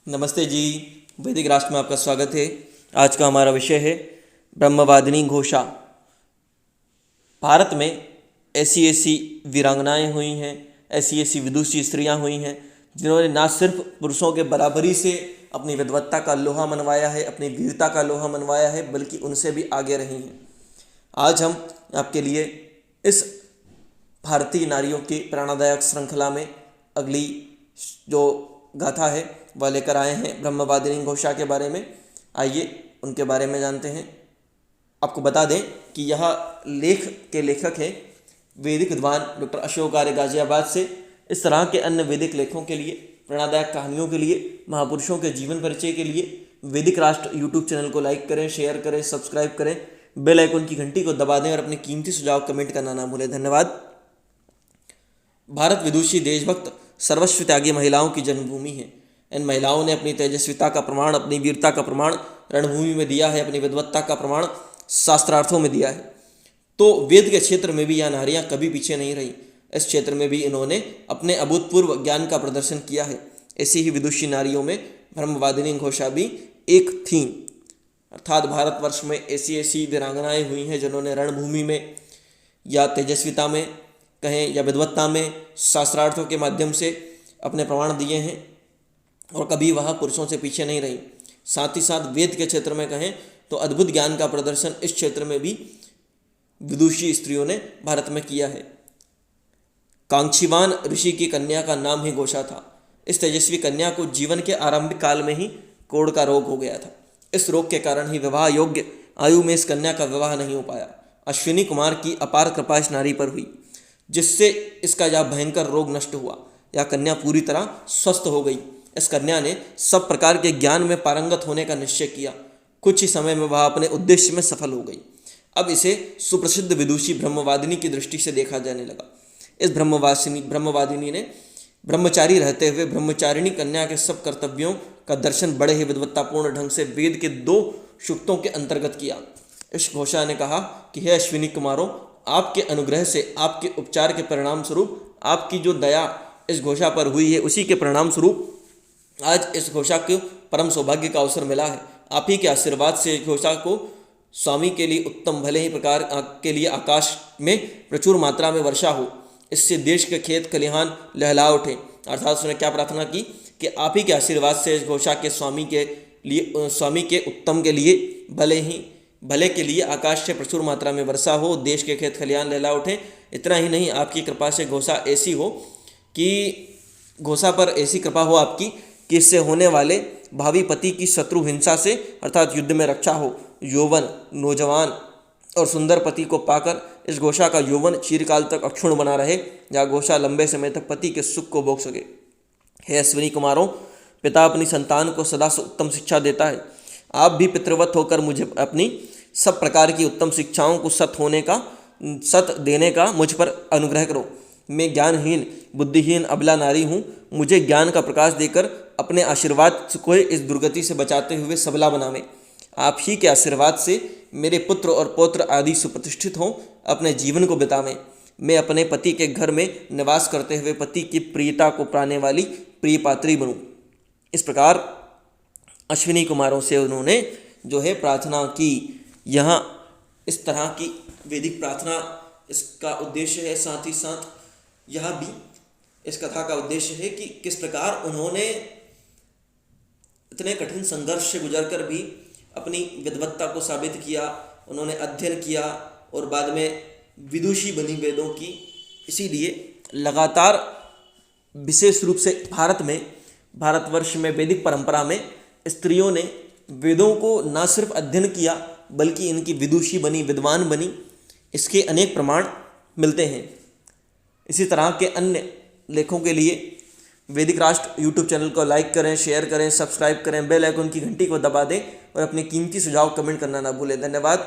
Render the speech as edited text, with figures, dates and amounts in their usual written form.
नमस्ते जी। वैदिक राष्ट्र में आपका स्वागत है। आज का हमारा विषय है ब्रह्मवादिनी घोषा। भारत में ऐसी ऐसी वीरांगनाएं हुई हैं, ऐसी ऐसी विदुषी स्त्रियां हुई हैं जिन्होंने ना सिर्फ पुरुषों के बराबरी से अपनी विद्वत्ता का लोहा मनवाया है, अपनी वीरता का लोहा मनवाया है, बल्कि उनसे भी आगे रही हैं। आज हम आपके लिए इस भारतीय नारियों की प्रेरणादायक श्रृंखला में अगली जो गाथा है वह लेकर आए हैं ब्रह्मवादिनी घोषा के बारे में। आइए उनके बारे में जानते हैं। आपको बता दें कि यह लेख के लेखक हैं वैदिक विद्वान डॉक्टर अशोक आर्य गाजियाबाद से। इस तरह के अन्य वैदिक लेखों के लिए, प्रेरणादायक कहानियों के लिए, महापुरुषों के जीवन परिचय के लिए वैदिक राष्ट्र यूट्यूब चैनल को लाइक करें, शेयर करें, सब्सक्राइब करें, बेल आइकन की घंटी को दबा दें और अपने कीमती सुझाव कमेंट करना ना भूलें। धन्यवाद। भारत विदुषी, देशभक्त, सर्वस्व त्यागी महिलाओं की जन्मभूमि है। इन महिलाओं ने अपनी तेजस्विता का प्रमाण, अपनी वीरता का प्रमाण रणभूमि में दिया है, अपनी विद्वत्ता का प्रमाण शास्त्रार्थों में दिया है। तो वेद के क्षेत्र में भी यह नारियां कभी पीछे नहीं रहीं। इस क्षेत्र में भी इन्होंने अपने अभूतपूर्व ज्ञान का प्रदर्शन किया है। ऐसी ही विदुषी नारियों में ब्रह्मवादिनी घोषा भी एक थी। अर्थात भारतवर्ष में ऐसी ऐसी वीरांगनाएं हुई हैं जिन्होंने रणभूमि में या तेजस्विता में कहें या विद्वत्ता में शास्त्रार्थों के माध्यम से अपने प्रमाण दिए हैं और कभी वह पुरुषों से पीछे नहीं रही। साथ ही साथ वेद के क्षेत्र में कहें तो अद्भुत ज्ञान का प्रदर्शन इस क्षेत्र में भी विदुषी स्त्रियों ने भारत में किया है। कांक्षीवान ऋषि की कन्या का नाम ही घोषा था। इस तेजस्वी कन्या को जीवन के आरंभिक काल में ही कोढ़ का रोग हो गया था। इस रोग के कारण ही विवाह योग्य आयु में इस कन्या का विवाह नहीं हो पाया। अश्विनी कुमार की अपार कृपा इस नारी पर हुई, जिससे इसका यह भयंकर रोग नष्ट हुआ। यह कन्या पूरी तरह स्वस्थ हो गई। इस कन्या ने सब प्रकार के ज्ञान में पारंगत होने का निश्चय किया। कुछ ही समय में वह अपने उद्देश्य में सफल हो गई। अब इसे सुप्रसिद्ध विदुषी ब्रह्मवादिनी की दृष्टि से देखा जाने लगा। इस ब्रह्मवादिनी ने ब्रह्मचारी रहते हुए ब्रह्मचारिणी कन्या के सब कर्तव्यों का दर्शन बड़े ही विद्वत्तापूर्ण ढंग से वेद के 2 सूक्तों के अंतर्गत किया। इस घोषा ने कहा कि हे अश्विनी कुमारों, आपके अनुग्रह से, आपके उपचार के परिणाम स्वरूप, आपकी जो दया इस घोषा पर हुई है, उसी के परिणाम स्वरूप आज इस घोषा को परम सौभाग्य का अवसर मिला है। आप ही के आशीर्वाद से इस घोषा को स्वामी के लिए उत्तम, भले ही प्रकार के लिए आकाश में प्रचुर मात्रा में वर्षा हो, इससे देश के खेत खलिहान लहला उठे। अर्थात उसने क्या प्रार्थना की कि आप ही के आशीर्वाद से इस घोषा के स्वामी के उत्तम के लिए, भले के लिए आकाश से प्रचुर मात्रा में वर्षा हो, देश के खेत खलिहान लहला उठे। इतना ही नहीं, आपकी कृपा से घोषा ऐसी हो कि घोषा पर ऐसी कृपा हो आपकी कि इससे होने वाले भावी पति की शत्रु हिंसा से अर्थात युद्ध में रक्षा हो। यौवन, नौजवान और सुंदर पति को पाकर इस घोषा का यौवन चिरकाल तक अक्षुण्ण बना रहे, या घोषा लंबे समय तक पति के सुख को भोग सके। हे अश्विनी कुमारों, पिता अपनी संतान को सदा से उत्तम शिक्षा देता है। आप भी पितृवत होकर मुझे अपनी सब प्रकार की उत्तम शिक्षाओं को सत देने का मुझ पर अनुग्रह करो। मैं ज्ञानहीन, बुद्धिहीन, अबला नारी हूँ। मुझे ज्ञान का प्रकाश देकर अपने आशीर्वाद को इस दुर्गति से बचाते हुए सबला बनावें। आप ही के आशीर्वाद से मेरे पुत्र और पौत्र आदि सुप्रतिष्ठित हों, अपने जीवन को बितावें। मैं अपने पति के घर में निवास करते हुए पति की प्रियता को पाने वाली प्रिय पात्री बनूं। इस प्रकार अश्विनी कुमारों से उन्होंने जो है प्रार्थना की। यहाँ इस तरह की वैदिक प्रार्थना इसका उद्देश्य है। साथ ही साथ यह भी इस कथा का उद्देश्य है कि किस प्रकार उन्होंने इतने कठिन संघर्ष से गुजरकर भी अपनी विद्वत्ता को साबित किया। उन्होंने अध्ययन किया और बाद में विदुषी बनी वेदों की। इसीलिए लगातार विशेष रूप से भारतवर्ष में वैदिक परंपरा में स्त्रियों ने वेदों को न सिर्फ अध्ययन किया बल्कि इनकी विदुषी बनी, विद्वान बनी। इसके अनेक प्रमाण मिलते हैं। इसी तरह के अन्य लेखों के लिए वैदिक राष्ट्र यूट्यूब चैनल को लाइक करें, शेयर करें, सब्सक्राइब करें, बेल आइकन की घंटी को दबा दें और अपने कीमती सुझाव कमेंट करना ना भूलें। धन्यवाद।